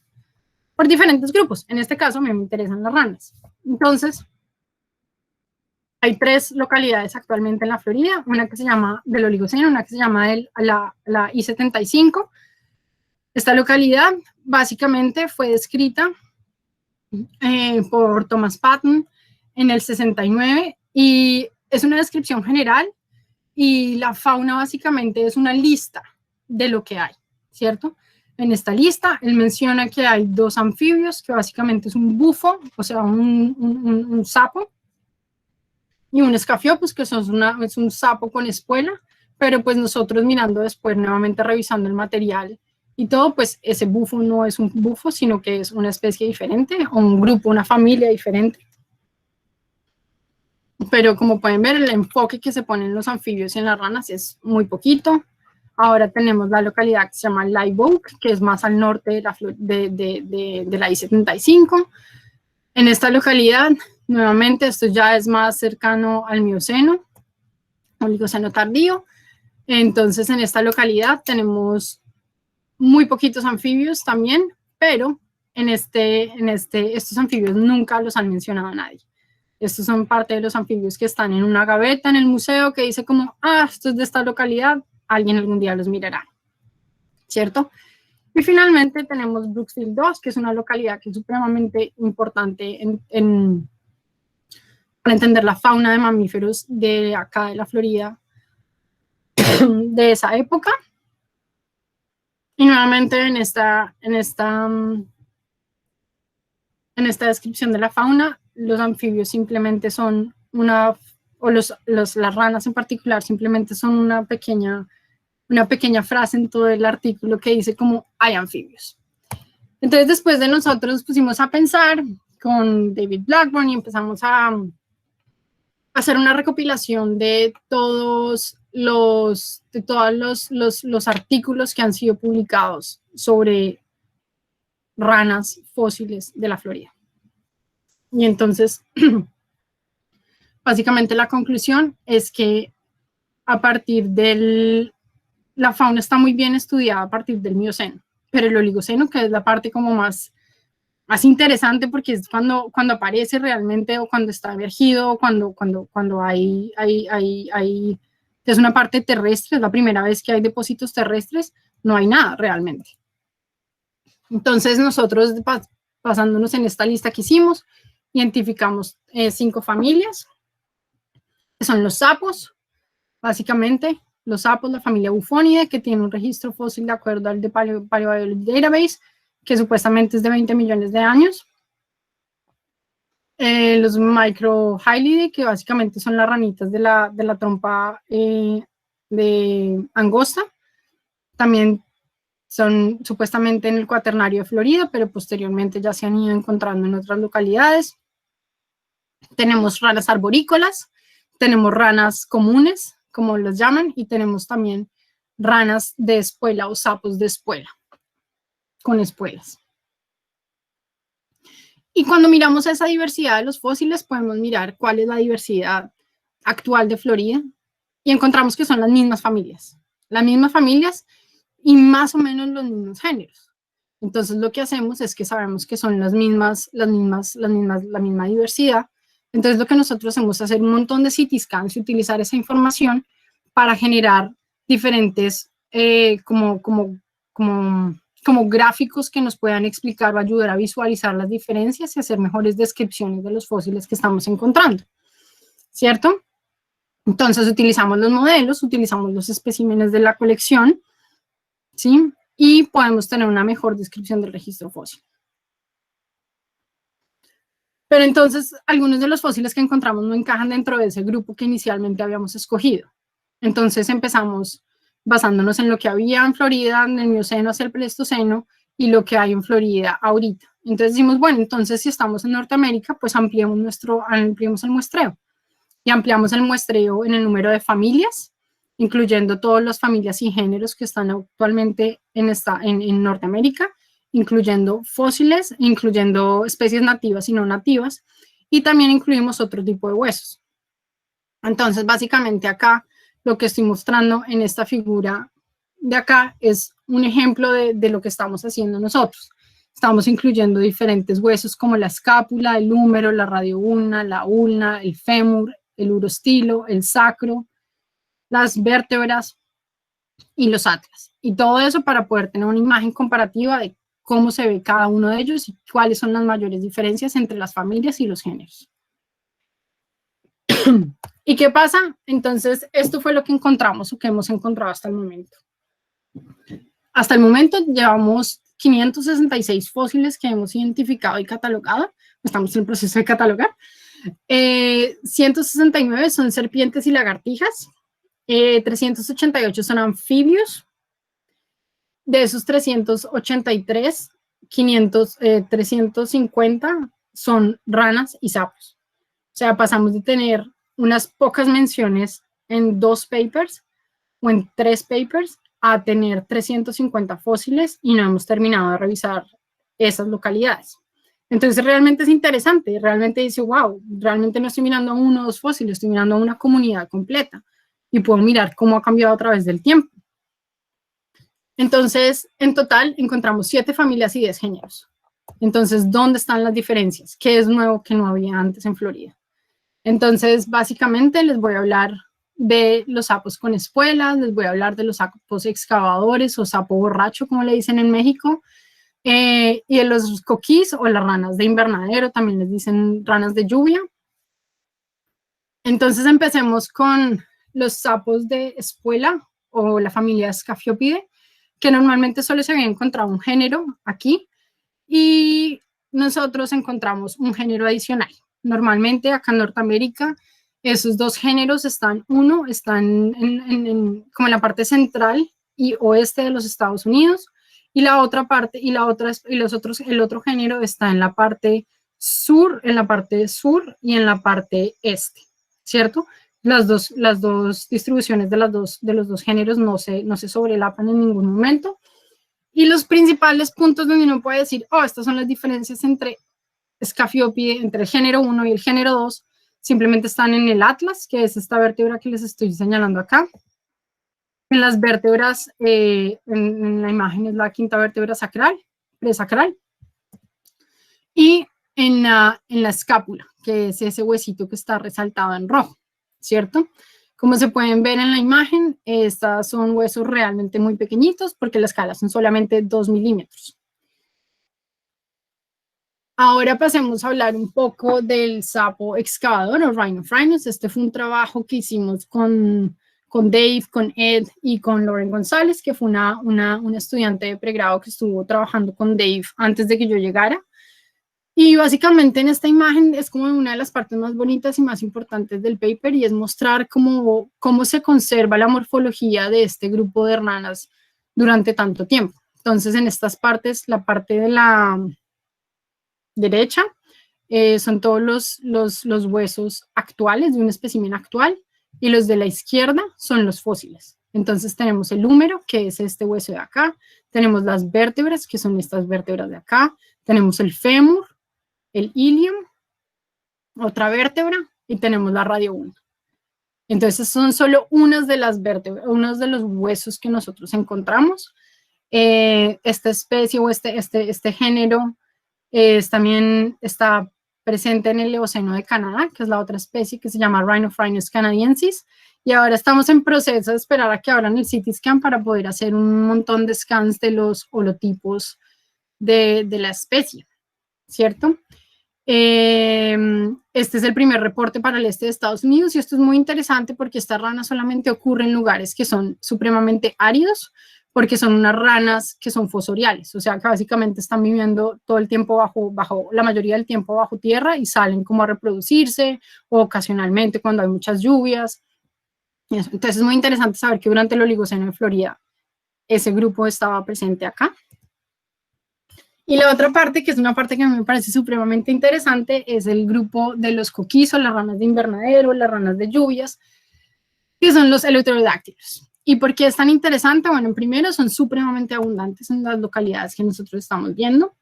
por diferentes grupos. En este caso me interesan las ranas. Entonces, hay 3 localidades actualmente en la Florida, una que se llama del Oligoceno, una que se llama la I-75. Esta localidad básicamente fue descrita por Thomas Patton en el 69 y es una descripción general, y la fauna básicamente es una lista de lo que hay, ¿cierto? En esta lista, él menciona que hay 2 anfibios, que básicamente es un bufo, o sea, un sapo, y un escafiopus, que es un sapo con espuela, pero pues nosotros mirando después, nuevamente revisando el material y todo, pues ese bufo no es un bufo, sino que es una especie diferente, o un grupo, una familia diferente. Pero como pueden ver, el enfoque que se pone en los anfibios y en las ranas es muy poquito. Ahora tenemos la localidad que se llama Live Oak, que es más al norte de la I-75. En esta localidad, nuevamente, esto ya es más cercano al Mioceno, Oligoceno tardío. Entonces, en esta localidad tenemos muy poquitos anfibios también, pero estos anfibios nunca los han mencionado a nadie. Estos son parte de los anfibios que están en una gaveta en el museo que dice como, esto es de esta localidad, alguien algún día los mirará, ¿cierto? Y finalmente tenemos Brooksville 2, que es una localidad que es supremamente importante para entender la fauna de mamíferos de acá de la Florida de esa época. Y nuevamente en esta descripción de la fauna, los anfibios simplemente son las ranas en particular simplemente son una pequeña frase en todo el artículo que dice como hay anfibios. Entonces después de nosotros nos pusimos a pensar con David Blackburn y empezamos a hacer una recopilación de todos los artículos que han sido publicados sobre ranas fósiles de la Florida. Y entonces, básicamente la conclusión es que a partir la fauna está muy bien estudiada a partir del Mioceno, pero el Oligoceno, que es la parte como más interesante porque es cuando aparece realmente o cuando está emergido, cuando hay es una parte terrestre, es la primera vez que hay depósitos terrestres, no hay nada realmente. Entonces nosotros, basándonos en esta lista que hicimos, identificamos 5 familias, que son los sapos, básicamente, los sapos, la familia Bufonidae, que tiene un registro fósil de acuerdo al de Paleobiology Database, que supuestamente es de 20 millones de años. Los Microhylidae, que básicamente son las ranitas de la trompa de angosta, también son supuestamente en el Cuaternario de Florida, pero posteriormente ya se han ido encontrando en otras localidades. Tenemos ranas arborícolas, tenemos ranas comunes, como las llaman, y tenemos también ranas de espuela o sapos de espuela, con espuelas. Y cuando miramos esa diversidad de los fósiles, podemos mirar cuál es la diversidad actual de Florida y encontramos que son las mismas familias y más o menos los mismos géneros. Entonces lo que hacemos es que sabemos que son la misma diversidad. Entonces lo que nosotros hacemos es hacer un montón de CT scans y utilizar esa información para generar diferentes como gráficos que nos puedan explicar o ayudar a visualizar las diferencias y hacer mejores descripciones de los fósiles que estamos encontrando, ¿cierto? Entonces utilizamos los modelos, utilizamos los especímenes de la colección, ¿sí? Y podemos tener una mejor descripción del registro fósil. Pero entonces, algunos de los fósiles que encontramos no encajan dentro de ese grupo que inicialmente habíamos escogido. Entonces empezamos basándonos en lo que había en Florida, en el Mioceno hacia el Pleistoceno, y lo que hay en Florida ahorita. Entonces decimos, bueno, entonces si estamos en Norteamérica, pues ampliemos el muestreo. Y ampliamos el muestreo en el número de familias, incluyendo todas las familias y géneros que están actualmente en Norteamérica, incluyendo fósiles, incluyendo especies nativas y no nativas, y también incluimos otro tipo de huesos. Entonces, básicamente acá, lo que estoy mostrando en esta figura de acá es un ejemplo de lo que estamos haciendo nosotros. Estamos incluyendo diferentes huesos como la escápula, el húmero, la radioulna, la ulna, el fémur, el urostilo, el sacro, las vértebras y los atlas. Y todo eso para poder tener una imagen comparativa de cómo se ve cada uno de ellos y cuáles son las mayores diferencias entre las familias y los géneros. ¿Y qué pasa? Entonces, esto fue lo que encontramos o que hemos encontrado hasta el momento. Hasta el momento llevamos 566 fósiles que hemos identificado y catalogado. Estamos en el proceso de catalogar. 169 son serpientes y lagartijas. 388 son anfibios. De esos 383, 350 son ranas y sapos. O sea, pasamos de tener unas pocas menciones en 2 papers o en 3 papers a tener 350 fósiles y no hemos terminado de revisar esas localidades. Entonces realmente es interesante, realmente dice, wow, realmente no estoy mirando a 1 o 2 fósiles, estoy mirando a una comunidad completa y puedo mirar cómo ha cambiado a través del tiempo. Entonces, en total, encontramos 7 familias y 10 géneros. Entonces, ¿dónde están las diferencias? ¿Qué es nuevo que no había antes en Florida? Entonces, básicamente les voy a hablar de los sapos con espuelas, les voy a hablar de los sapos excavadores o sapo borracho, como le dicen en México, y de los coquís o las ranas de invernadero, también les dicen ranas de lluvia. Entonces, empecemos con los sapos de espuela o la familia Scaphiopidae, que normalmente solo se había encontrado un género aquí, y nosotros encontramos un género adicional. Normalmente acá en Norteamérica esos 2 géneros están como en la parte central y oeste de los Estados Unidos, y la otra parte y el otro género está en la parte sur y en la parte este, ¿cierto? Las dos distribuciones de los dos géneros no se sobrelapan en ningún momento. Y los principales puntos donde uno puede decir, estas son las diferencias entre Scaphiopidae, entre el género 1 y el género 2, simplemente están en el atlas, que es esta vértebra que les estoy señalando acá. En las vértebras, en la imagen es la quinta vértebra sacral, presacral. Y en la escápula, que es ese huesito que está resaltado en rojo, ¿cierto? Como se pueden ver en la imagen, estas son huesos realmente muy pequeñitos porque la escala son solamente 2 milímetros. Ahora pasemos a hablar un poco del sapo excavador o Rhinophrynus. Este fue un trabajo que hicimos con Dave, con Ed y con Lauren González, que fue una estudiante de pregrado que estuvo trabajando con Dave antes de que yo llegara. Y básicamente en esta imagen es como una de las partes más bonitas y más importantes del paper, y es mostrar cómo se conserva la morfología de este grupo de ranas durante tanto tiempo. Entonces, en estas partes, la parte de la derecha son todos los huesos actuales de un espécimen actual, y los de la izquierda son los fósiles. Entonces tenemos el húmero, que es este hueso de acá, tenemos las vértebras, que son estas vértebras de acá, tenemos el fémur, el ilium, otra vértebra, y tenemos la radio 1. Entonces son solo unas de las vértebras, unos de los huesos que nosotros encontramos. Esta especie o este género también está presente en el Eoceno de Canadá, que es la otra especie que se llama Rhinophrynus canadiensis, y ahora estamos en proceso de esperar a que abran el CT scan para poder hacer un montón de scans de los holotipos de la especie, ¿cierto? Este es el primer reporte para el este de Estados Unidos, y esto es muy interesante porque esta rana solamente ocurre en lugares que son supremamente áridos, porque son unas ranas que son fosoriales, o sea que básicamente están viviendo todo el tiempo la mayoría del tiempo bajo tierra, y salen como a reproducirse o ocasionalmente cuando hay muchas lluvias. Entonces es muy interesante saber que durante el Oligoceno en Florida ese grupo estaba presente acá. Y la otra parte, que es una parte que a mí me parece supremamente interesante, es el grupo de los coquizos, las ranas de invernadero, las ranas de lluvias, que son los eleuterodáctilos. ¿Y por qué es tan interesante? Bueno, primero son supremamente abundantes en las localidades que nosotros estamos viendo.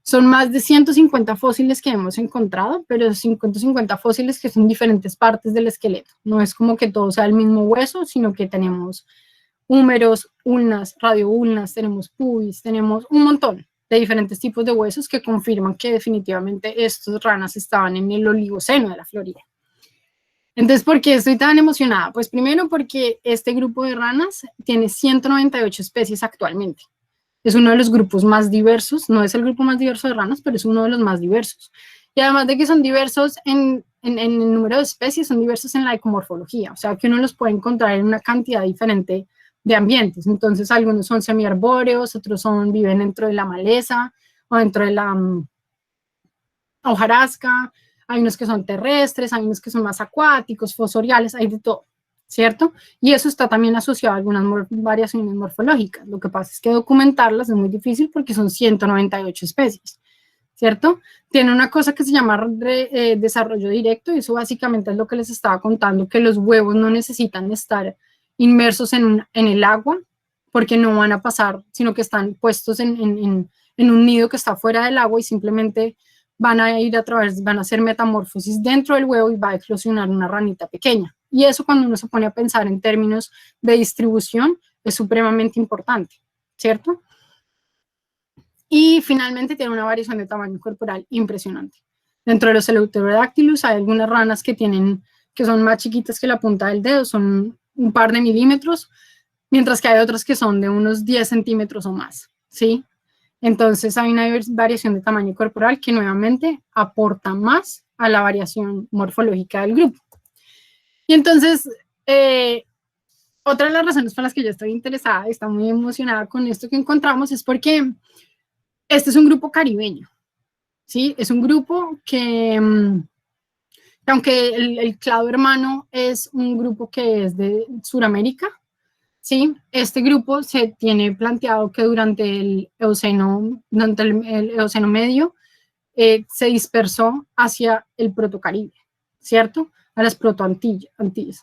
Son más de 150 fósiles que hemos encontrado, pero 150 fósiles que son diferentes partes del esqueleto. No es como que todo sea el mismo hueso, sino que tenemos húmeros, ulnas, radioulnas, tenemos pubis, tenemos un montón de diferentes tipos de huesos que confirman que definitivamente estas ranas estaban en el Oligoceno de la Florida. Entonces, ¿por qué estoy tan emocionada? Pues primero porque este grupo de ranas tiene 198 especies actualmente. Es uno de los grupos más diversos, no es el grupo más diverso de ranas, pero es uno de los más diversos. Y además de que son diversos en el número de especies, son diversos en la ecomorfología, o sea que uno los puede encontrar en una cantidad diferente de ambientes. Entonces algunos son semiarbóreos, otros viven dentro de la maleza o dentro de la hojarasca, hay unos que son terrestres, hay unos que son más acuáticos, fosoriales, hay de todo, ¿cierto? Y eso está también asociado a algunas variaciones morfológicas. Lo que pasa es que documentarlas es muy difícil porque son 198 especies, ¿cierto? Tiene una cosa que se llama desarrollo directo, y eso básicamente es lo que les estaba contando, que los huevos no necesitan estar inmersos en el agua porque no van a pasar, sino que están puestos en un nido que está fuera del agua, y simplemente van a hacer metamorfosis dentro del huevo y va a eclosionar una ranita pequeña. Y eso, cuando uno se pone a pensar en términos de distribución, es supremamente importante. ¿cierto? Y finalmente tiene una variación de tamaño corporal impresionante. Dentro de los Eleuterodactylus hay algunas ranas que son más chiquitas que la punta del dedo, son un par de milímetros, mientras que hay otras que son de unos 10 centímetros o más, ¿sí? Entonces hay una variación de tamaño corporal que nuevamente aporta más a la variación morfológica del grupo. Y entonces, otra de las razones por las que yo estoy interesada y estoy muy emocionada con esto que encontramos es porque este es un grupo caribeño, ¿sí? Es un grupo que aunque el clado hermano es un grupo que es de Sudamérica, ¿sí? Este grupo se tiene planteado que durante el Eoceno medio se dispersó hacia el Protocaribe, ¿cierto? A las Protoantillas,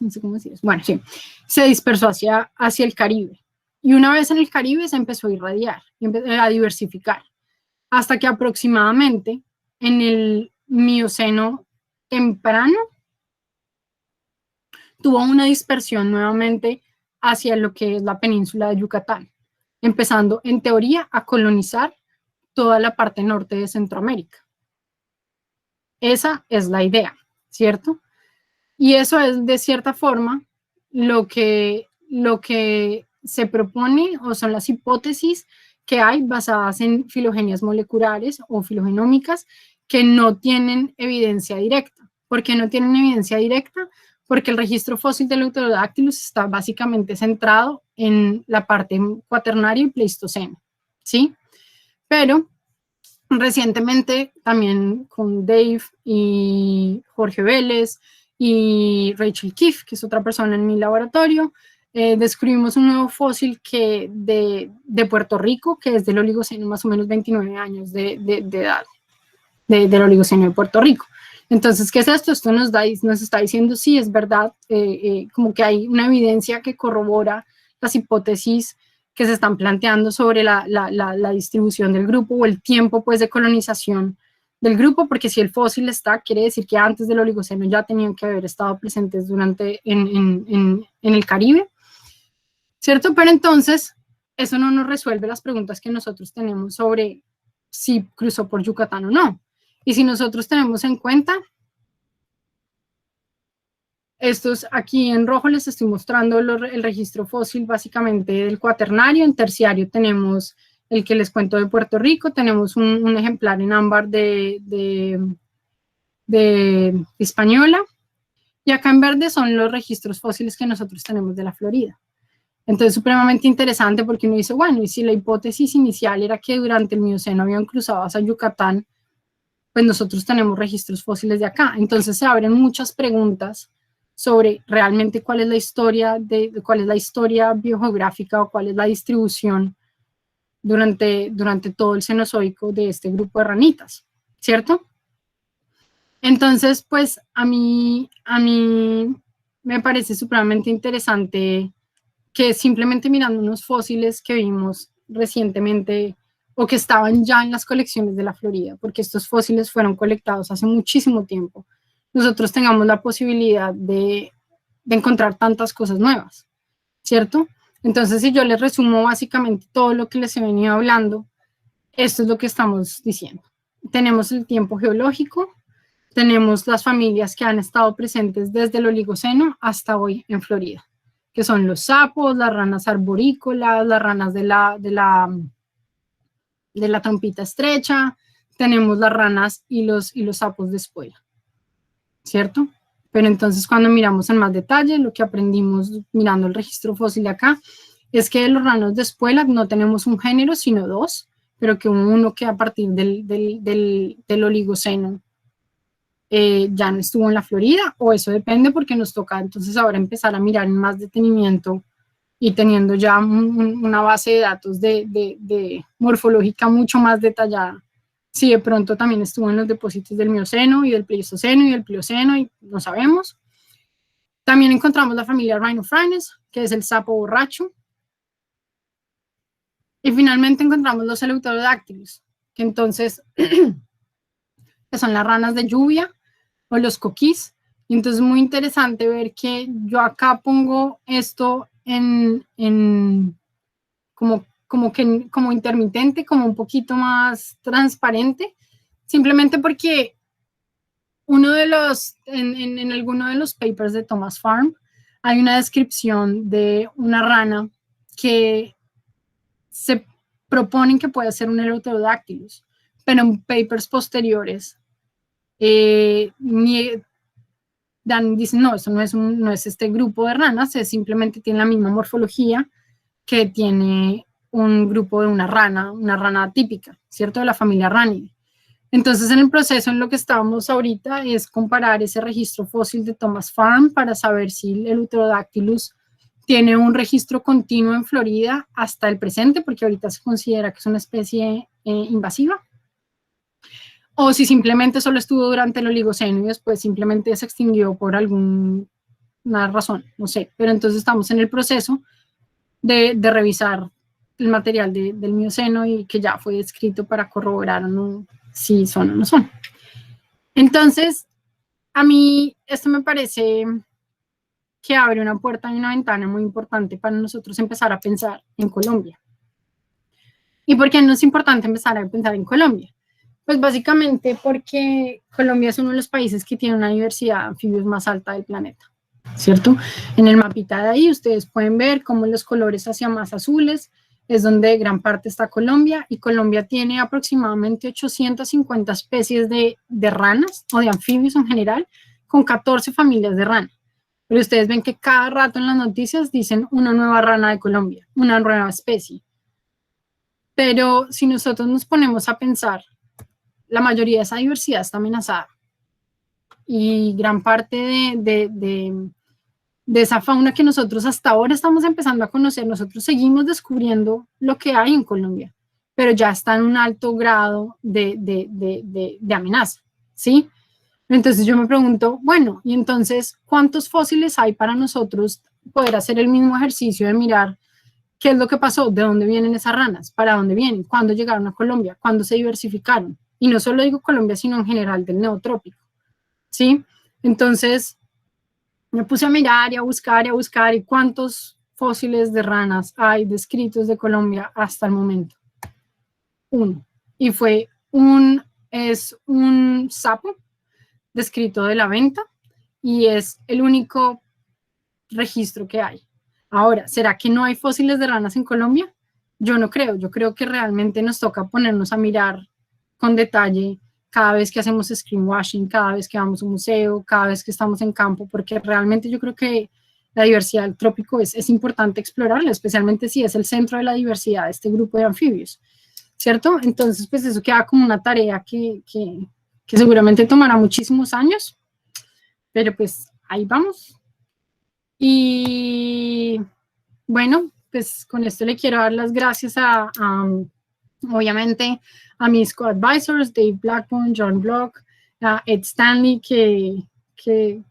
no sé cómo decir. Bueno, sí, se dispersó hacia el Caribe. Y una vez en el Caribe se empezó a irradiar, a diversificar, hasta que aproximadamente en el Mioceno temprano tuvo una dispersión nuevamente hacia lo que es la península de Yucatán, empezando en teoría a colonizar toda la parte norte de Centroamérica. Esa es la idea, ¿cierto? Y eso es de cierta forma lo que se propone o son las hipótesis que hay basadas en filogenias moleculares o filogenómicas que no tienen evidencia directa. ¿Por qué no tienen evidencia directa? Porque el registro fósil del Eleuterodactylus está básicamente centrado en la parte cuaternaria y pleistoceno, ¿sí? Pero recientemente también con Dave y Jorge Vélez y Rachel Keefe, que es otra persona en mi laboratorio, descubrimos un nuevo fósil de Puerto Rico, que es del Oligoceno, más o menos 29 años de edad, del Oligoceno de Puerto Rico. Entonces, ¿qué es esto? Esto nos está diciendo, sí, es verdad, como que hay una evidencia que corrobora las hipótesis que se están planteando sobre la distribución del grupo o el tiempo, pues, de colonización del grupo, porque si el fósil está, quiere decir que antes del Oligoceno ya tenían que haber estado presentes en el Caribe, ¿cierto? Pero entonces, eso no nos resuelve las preguntas que nosotros tenemos sobre si cruzó por Yucatán o no. Y si nosotros tenemos en cuenta, estos aquí en rojo les estoy mostrando el registro fósil básicamente del cuaternario. En terciario tenemos el que les cuento de Puerto Rico, tenemos un ejemplar en ámbar de Hispaniola, y acá en verde son los registros fósiles que nosotros tenemos de la Florida. Entonces, supremamente interesante porque uno dice, bueno, y si la hipótesis inicial era que durante el Mioceno habían cruzado hacia Yucatán, pues nosotros tenemos registros fósiles de acá. Entonces se abren muchas preguntas sobre realmente cuál es la historia biogeográfica o cuál es la distribución durante todo el Cenozoico de este grupo de ranitas, ¿cierto? Entonces, pues a mí me parece supremamente interesante que simplemente mirando unos fósiles que vimos recientemente o que estaban ya en las colecciones de la Florida, porque estos fósiles fueron colectados hace muchísimo tiempo, nosotros tengamos la posibilidad de encontrar tantas cosas nuevas, ¿cierto? Entonces, si yo les resumo básicamente todo lo que les he venido hablando, esto es lo que estamos diciendo. Tenemos el tiempo geológico, tenemos las familias que han estado presentes desde el Oligoceno hasta hoy en Florida, que son los sapos, las ranas arborícolas, las ranas de la trompita estrecha, tenemos las ranas y los sapos de espuela, ¿cierto? Pero entonces cuando miramos en más detalle, lo que aprendimos mirando el registro fósil acá, es que de los ranos de espuela no tenemos un género, sino dos, pero que uno que a partir del Oligoceno ya no estuvo en la Florida, o eso depende porque nos toca entonces ahora empezar a mirar en más detenimiento y teniendo ya una base de datos de morfológica mucho más detallada. Si de pronto también estuvo en los depósitos del Mioceno y del Pleistoceno y del Plioceno y no sabemos. También encontramos la familia Rhinophrines, que es el sapo borracho. Y finalmente encontramos los Eleuterodactylus, que entonces que son las ranas de lluvia o los coquís. Y entonces es muy interesante ver que yo acá pongo esto como como intermitente, como un poquito más transparente, simplemente porque en alguno de los papers de Thomas Farm hay una descripción de una rana que se proponen que puede ser un Eleuterodactylus, pero en papers posteriores dicen, no, eso no es este grupo de ranas, simplemente tiene la misma morfología que tiene un grupo de una rana típica, ¿cierto? De la familia Ranidae. Entonces, en el proceso en lo que estábamos ahorita es comparar ese registro fósil de Thomas Farm para saber si el Eleuterodactylus tiene un registro continuo en Florida hasta el presente, porque ahorita se considera que es una especie invasiva, o si simplemente solo estuvo durante el Oligoceno y después simplemente se extinguió por alguna razón, no sé. Pero entonces estamos en el proceso de revisar el material del Mioceno y que ya fue escrito para corroborar o no, si son o no son. Entonces, a mí esto me parece que abre una puerta y una ventana muy importante para nosotros empezar a pensar en Colombia. ¿Y por qué no es importante empezar a pensar en Colombia? Pues básicamente porque Colombia es uno de los países que tiene una diversidad de anfibios más alta del planeta, ¿cierto? En el mapita de ahí ustedes pueden ver cómo los colores hacia más azules es donde gran parte está Colombia, y Colombia tiene aproximadamente 850 especies de ranas o de anfibios en general, con 14 familias de rana. Pero ustedes ven que cada rato en las noticias dicen una nueva rana de Colombia, una nueva especie. Pero si nosotros nos ponemos a pensar, la mayoría de esa diversidad está amenazada. Y gran parte de esa fauna que nosotros hasta ahora estamos empezando a conocer, nosotros seguimos descubriendo lo que hay en Colombia, pero ya está en un alto grado de amenaza, ¿sí? Entonces yo me pregunto, bueno, y entonces, ¿cuántos fósiles hay para nosotros poder hacer el mismo ejercicio de mirar qué es lo que pasó, de dónde vienen esas ranas, para dónde vienen, cuándo llegaron a Colombia, cuándo se diversificaron? Y no solo digo Colombia, sino en general del neotrópico, ¿sí? Entonces me puse a mirar y a buscar, y cuántos fósiles de ranas hay descritos de Colombia hasta el momento. Uno. Y es un sapo descrito de la venta, y es el único registro que hay. Ahora, ¿será que no hay fósiles de ranas en Colombia? Yo no creo. Yo creo que realmente nos toca ponernos a mirar con detalle cada vez que hacemos screenwashing, cada vez que vamos a un museo, cada vez que estamos en campo, porque realmente yo creo que la diversidad del trópico es importante explorarla, especialmente si es el centro de la diversidad de este grupo de anfibios, ¿cierto? Entonces, pues eso queda como una tarea que seguramente tomará muchísimos años, pero pues ahí vamos. Y bueno, pues con esto le quiero dar las gracias obviamente, a mis co-advisors, Dave Blackburn, John Block, a Ed Stanley, que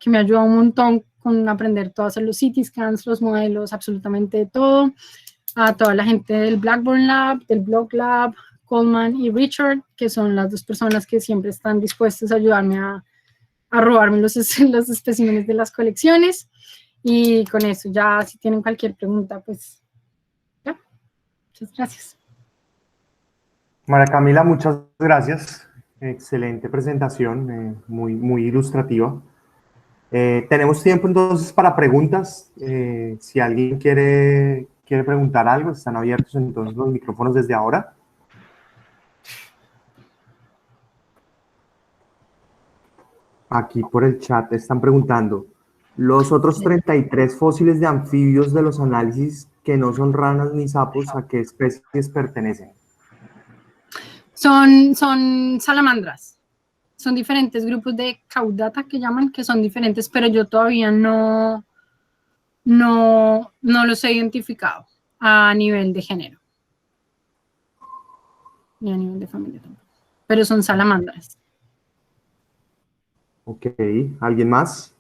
me ayudó un montón con aprender todo, hacer los CT scans, los modelos, absolutamente todo, a toda la gente del Blackburn Lab, del Block Lab, Coleman y Richard, que son las dos personas que siempre están dispuestas a ayudarme a robarme los especímenes de las colecciones. Y con eso, ya si tienen cualquier pregunta, pues ya. Muchas gracias. María Camila, muchas gracias. Excelente presentación, muy ilustrativa. Tenemos tiempo entonces para preguntas. Si alguien quiere preguntar algo, están abiertos entonces los micrófonos desde ahora. Aquí por el chat están preguntando, los otros 33 fósiles de anfibios de los análisis que no son ranas ni sapos, ¿a qué especies pertenecen? Son salamandras. Son diferentes grupos de caudata que llaman, que son diferentes, pero yo todavía no los he identificado a nivel de género. Ni a nivel de familia tampoco. Pero son salamandras. Ok, ¿alguien más?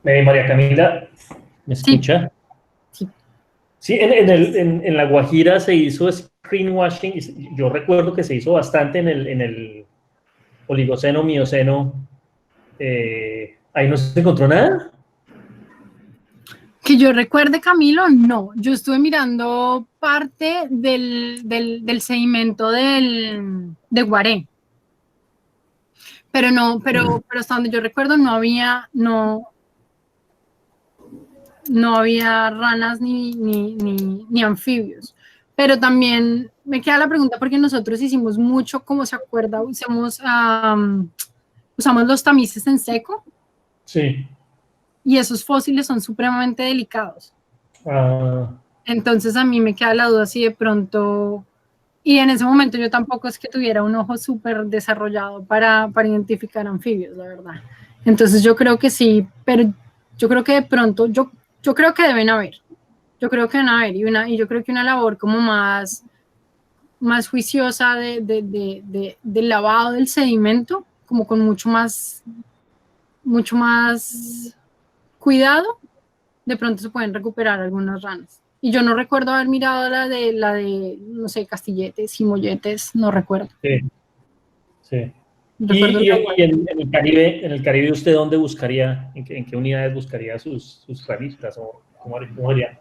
María Camila, ¿me escucha? Sí. Sí, en La Guajira se hizo screenwashing, y yo recuerdo que se hizo bastante en el Oligoceno, Mioceno, ahí no se encontró nada. Que yo recuerde, Camilo, no. Yo estuve mirando parte del sedimento de Guaré. Pero no, pero hasta donde yo recuerdo no había ranas ni anfibios. Pero también me queda la pregunta porque nosotros hicimos mucho, como se acuerda, usamos los tamices en seco. Sí. Y esos fósiles son supremamente delicados. Ah. Entonces a mí me queda la duda si de pronto, y en ese momento yo tampoco es que tuviera un ojo súper desarrollado para identificar anfibios, la verdad. Entonces yo creo que sí, pero yo creo que de pronto, yo creo que deben haber. Yo creo que deben haber, y yo creo que una labor como más juiciosa del lavado del sedimento, como con mucho más cuidado, de pronto se pueden recuperar algunas ranas. Y yo no recuerdo haber mirado la de no sé, castilletes y molletes, no recuerdo. Sí, sí. Recuerdo Y en el Caribe, ¿usted dónde buscaría, en qué unidades buscaría sus ranitas o cómo haría?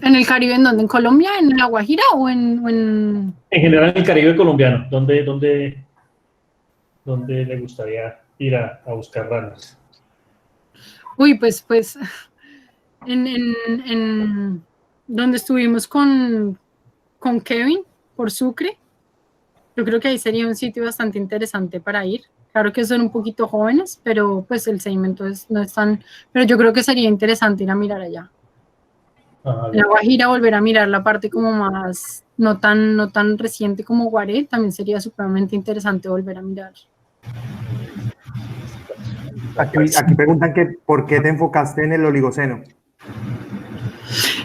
¿En el Caribe en dónde? ¿En Colombia? ¿En La Guajira o en...? En general en el Caribe colombiano, ¿dónde le gustaría ir a buscar ranas? Uy, pues en donde estuvimos con Kevin, por Sucre, yo creo que ahí sería un sitio bastante interesante para ir. Claro que son un poquito jóvenes, pero pues el sedimento no es tan... Pero yo creo que sería interesante ir a mirar allá. En La Guajira volver a mirar la parte como más, no tan reciente como Guaré, también sería supremamente interesante volver a mirar. Aquí preguntan que ¿por qué te enfocaste en el Oligoceno?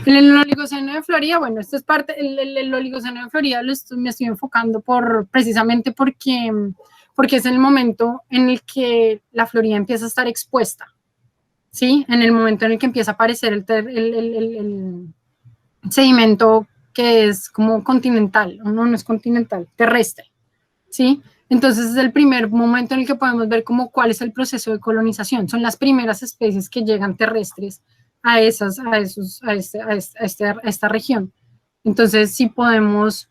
En el Oligoceno de Florida, bueno, esto es parte, el Oligoceno de Florida me estoy enfocando precisamente porque es el momento en el que la Florida empieza a estar expuesta, ¿sí? En el momento en el que empieza a aparecer el sedimento que es como continental, no es continental, terrestre, ¿sí? Entonces es el primer momento en el que podemos ver como cuál es el proceso de colonización. Son las primeras especies que llegan terrestres a esta región. Entonces, si podemos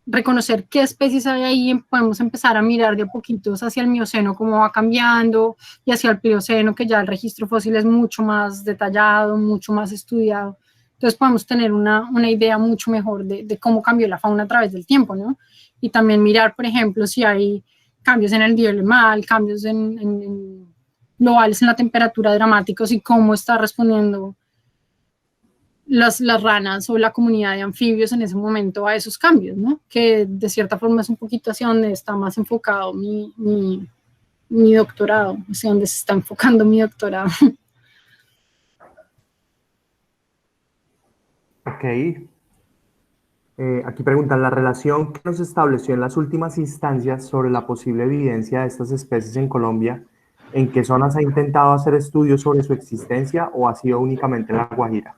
reconocer qué especies hay ahí, podemos empezar a mirar de a poquitos hacia el Mioceno cómo va cambiando y hacia el Plioceno, que ya el registro fósil es mucho más detallado, mucho más estudiado. Entonces podemos tener una idea mucho mejor de cómo cambió la fauna a través del tiempo, ¿no? Y también mirar, por ejemplo, si hay cambios en el biolemal, cambios globales en la temperatura dramáticos y cómo está respondiendo las ranas o la comunidad de anfibios en ese momento a esos cambios, ¿no? Que de cierta forma es un poquito hacia donde está más enfocado mi doctorado, hacia donde se está enfocando mi doctorado. Ok. Aquí preguntan, la relación que nos estableció en las últimas instancias sobre la posible evidencia de estas especies en Colombia, ¿en qué zonas ha intentado hacer estudios sobre su existencia o ha sido únicamente en La Guajira?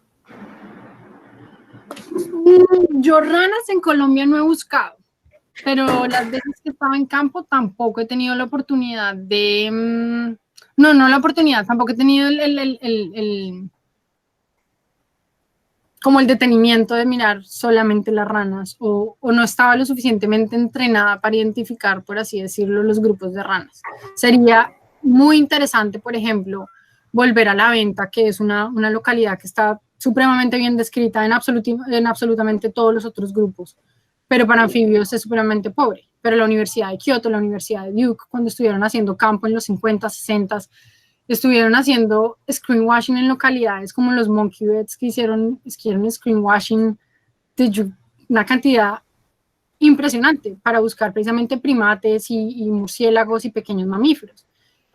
Yo ranas en Colombia no he buscado, pero las veces que estaba en campo tampoco he tenido la oportunidad no la oportunidad, tampoco he tenido como el detenimiento de mirar solamente las ranas o no estaba lo suficientemente entrenada para identificar, por así decirlo, los grupos de ranas. Sería muy interesante, por ejemplo, volver a La Venta, que es una localidad que está supremamente bien descrita en absolutamente todos los otros grupos, pero para anfibios es supremamente pobre. Pero la Universidad de Kioto, la Universidad de Duke, cuando estuvieron haciendo campo en los 50, 60, estuvieron haciendo screenwashing en localidades como los Monkey Beds, que hicieron screenwashing de una cantidad impresionante para buscar precisamente primates y murciélagos y pequeños mamíferos.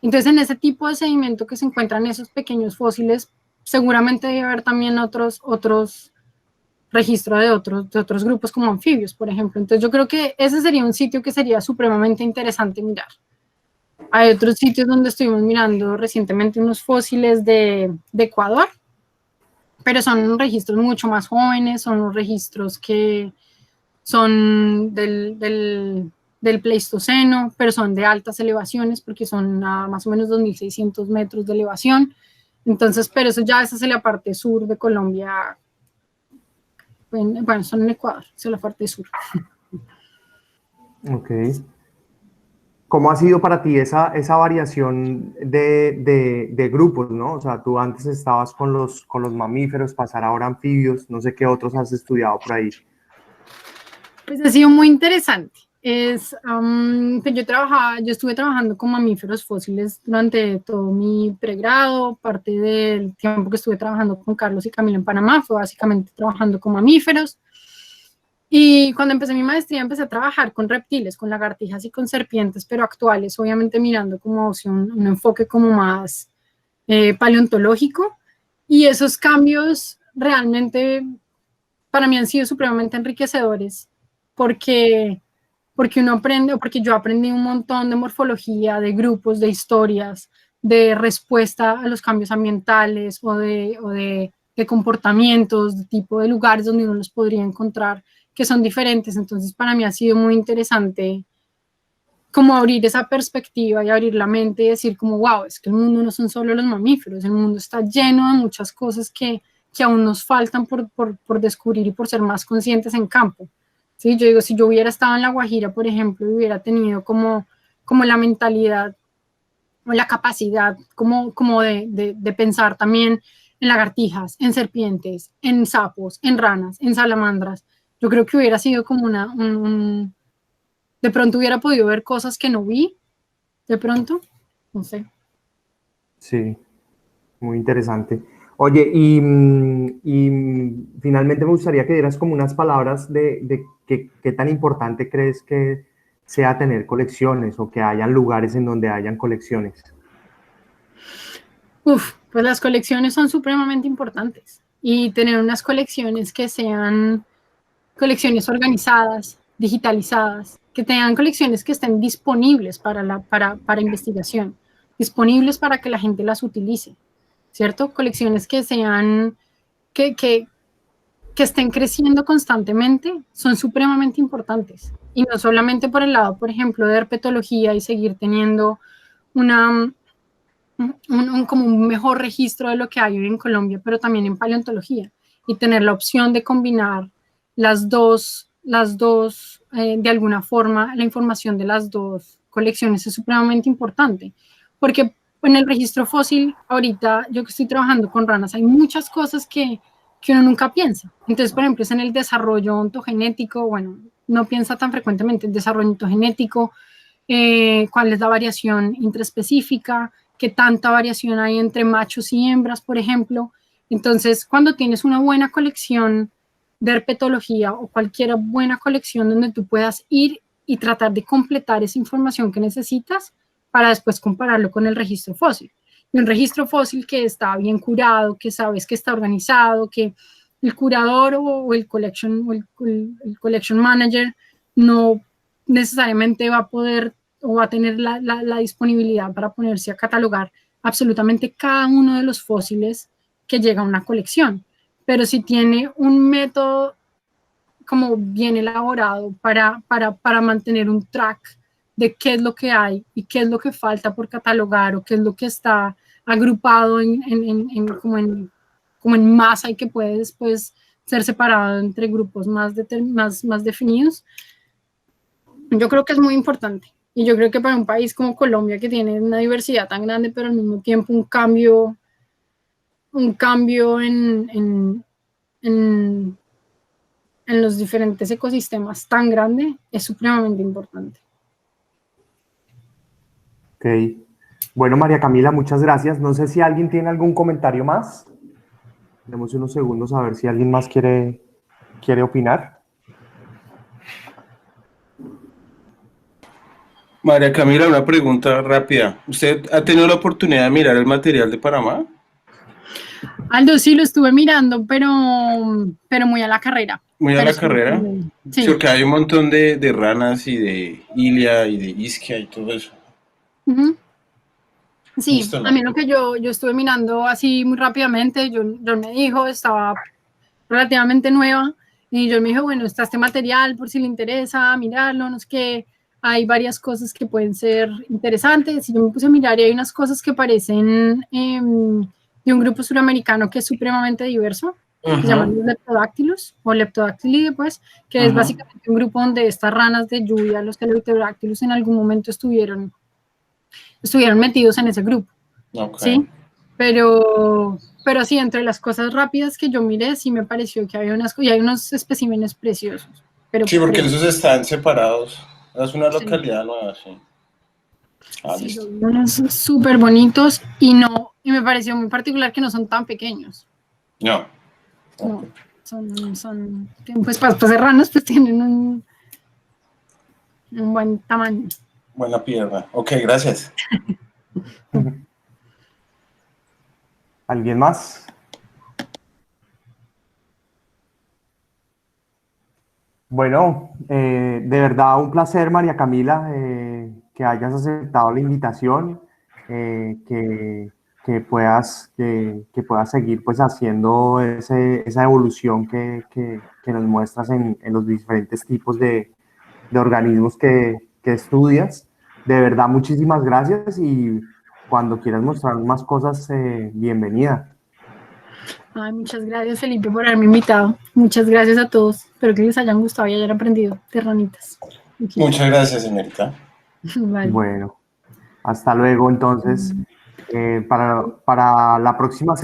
Entonces, en ese tipo de sedimento que se encuentran esos pequeños fósiles, seguramente debe haber también otros registros de otros grupos como anfibios, por ejemplo. Entonces, yo creo que ese sería un sitio que sería supremamente interesante mirar. Hay otros sitios donde estuvimos mirando recientemente unos fósiles de Ecuador, pero son registros mucho más jóvenes, son los registros que son del del Pleistoceno, pero son de altas elevaciones porque son a más o menos 2.600 metros de elevación. Entonces, pero eso ya esa es la parte sur de Colombia. Bueno, son en Ecuador, esa es la parte sur. Ok. ¿Cómo ha sido para ti esa variación de grupos, ¿no? O sea, tú antes estabas con los mamíferos, pasar ahora a anfibios, no sé qué otros has estudiado por ahí. Pues ha sido muy interesante. Pues yo estuve trabajando con mamíferos fósiles durante todo mi pregrado, parte del tiempo que estuve trabajando con Carlos y Camila en Panamá, fue básicamente trabajando con mamíferos. Y cuando empecé mi maestría empecé a trabajar con reptiles, con lagartijas y con serpientes, pero actuales, obviamente mirando como un enfoque como más paleontológico. Y esos cambios realmente para mí han sido supremamente enriquecedores porque, porque uno aprende, o porque yo aprendí un montón de morfología, de grupos, de historias, de respuesta a los cambios ambientales de comportamientos, de tipo de lugares donde uno los podría encontrar que son diferentes. Entonces, para mí ha sido muy interesante como abrir esa perspectiva y abrir la mente y decir como, wow, es que el mundo no son solo los mamíferos, el mundo está lleno de muchas cosas que aún nos faltan por descubrir y por ser más conscientes en campo. ¿Sí? Yo digo, si yo hubiera estado en La Guajira, por ejemplo, y hubiera tenido como la mentalidad o la capacidad como de pensar también en lagartijas, en serpientes, en sapos, en ranas, en salamandras, yo creo que hubiera sido como de pronto hubiera podido ver cosas que no vi, de pronto, no sé. Sí, muy interesante. Oye, finalmente me gustaría que dieras como unas palabras de qué tan importante crees que sea tener colecciones o que hayan lugares en donde hayan colecciones. Pues las colecciones son supremamente importantes y tener unas colecciones que sean colecciones organizadas, digitalizadas, que tengan colecciones que estén disponibles para investigación, disponibles para que la gente las utilice, ¿cierto? Colecciones que sean, que estén creciendo constantemente son supremamente importantes. Y no solamente por el lado, por ejemplo, de herpetología y seguir teniendo como un mejor registro de lo que hay hoy en Colombia, pero también en paleontología y tener la opción de combinar las dos de alguna forma, la información de las dos colecciones es supremamente importante, porque en el registro fósil, ahorita yo que estoy trabajando con ranas, hay muchas cosas que uno nunca piensa. Entonces, por ejemplo, es en el desarrollo ontogenético, bueno, no piensa tan frecuentemente en desarrollo ontogenético, cuál es la variación intraespecífica, qué tanta variación hay entre machos y hembras, por ejemplo. Entonces, cuando tienes una buena colección de herpetología o cualquier buena colección donde tú puedas ir y tratar de completar esa información que necesitas para después compararlo con el registro fósil. Y un registro fósil que está bien curado, que sabes que está organizado, que el curador o el collection manager no necesariamente va a poder o va a tener la disponibilidad para ponerse a catalogar absolutamente cada uno de los fósiles que llega a una colección. Pero si tiene un método como bien elaborado para mantener un track de qué es lo que hay y qué es lo que falta por catalogar o qué es lo que está agrupado como en masa y que puede después ser separado entre grupos más definidos, yo creo que es muy importante. Y yo creo que para un país como Colombia, que tiene una diversidad tan grande, pero al mismo tiempo un cambio en los diferentes ecosistemas tan grande, es supremamente importante. Ok. Bueno, María Camila, muchas gracias. No sé si alguien tiene algún comentario más. Demos unos segundos a ver si alguien más quiere opinar. María Camila, una pregunta rápida. ¿Usted ha tenido la oportunidad de mirar el material de Panamá? Aldo, sí lo estuve mirando, pero muy a la carrera. Muy a la carrera. Sí. Porque hay un montón de ranas y de ilia y de isquia y todo eso. Sí, Listo, ¿no? a mí lo que yo estuve mirando así muy rápidamente, yo me dijo, estaba relativamente nueva, y yo me dijo, bueno, está este material por si le interesa mirarlo, no sé qué, hay varias cosas que pueden ser interesantes. Y yo me puse a mirar y hay unas cosas que parecen de un grupo suramericano que es supremamente diverso, que se llaman los leptodáctilos, o leptodactylidae, pues, que es básicamente un grupo donde estas ranas de lluvia, los leptodáctilos, en algún momento estuvieron metidos en ese grupo. ¿Sí? Pero sí, entre las cosas rápidas que yo miré, sí me pareció que había hay unos especímenes preciosos. Pero Sí, porque esos están separados. Es una localidad nueva, sí. Sí, son unos súper bonitos y me pareció muy particular que no son tan pequeños. No. No, pues para ser ranas, pues tienen un buen tamaño. Buena pierna. Ok, gracias. ¿Alguien más? Bueno, de verdad un placer, María Camila, que hayas aceptado la invitación, que puedas seguir pues haciendo esa evolución que nos muestras en los diferentes tipos de organismos que estudias. De verdad, muchísimas gracias y cuando quieras mostrar más cosas, bienvenida. Ay, muchas gracias, Felipe, por haberme invitado. Muchas gracias a todos. Espero que les hayan gustado y hayan aprendido de ranitas. Muchas gracias, señorita. Vale. Bueno, hasta luego entonces. Para la próxima semana.